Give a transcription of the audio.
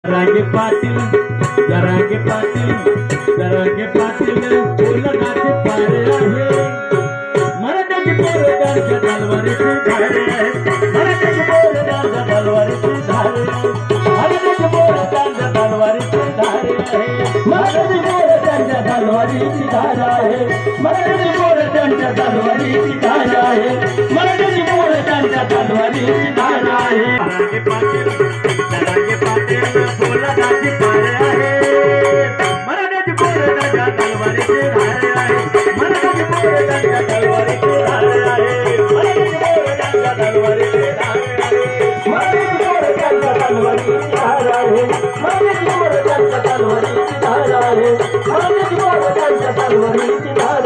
जरांगे पाटील जरांगे पाटील जरांगे पाटील बोलण्याचे पारे आहे मराठ्याची पोरगांच्या तलवारीची धारे आहे मराठ्याची पोरगांच्या तलवारीची धारे मराठ्याची पोरगांच्या तलवारीची धारे आहे मराठ्याची पोरगांच्या तलवारीची धार आहे मराठ्याची पोरगांच्या तलवारीची धार आहे मराठ्याची पोरगांच्या तलवारीची धार आहे जरांगे पाटील जरांगे पाटील बोलण्याची पारे आहे मराठ्याची पोरगांच्या तलवारीची धारे आहे मराठ्याची पोरगांच्या तलवारीची धारे आहे मराठ्याची पोरगांच्या तलवारीची धारे आहे मराठ्याची पोरगांच्या तलवारीची धार आहे मराठ्याची पोरगांच्या तलवारीची धार आहे मराठ्याची पोरगांच्या तलवारीची धार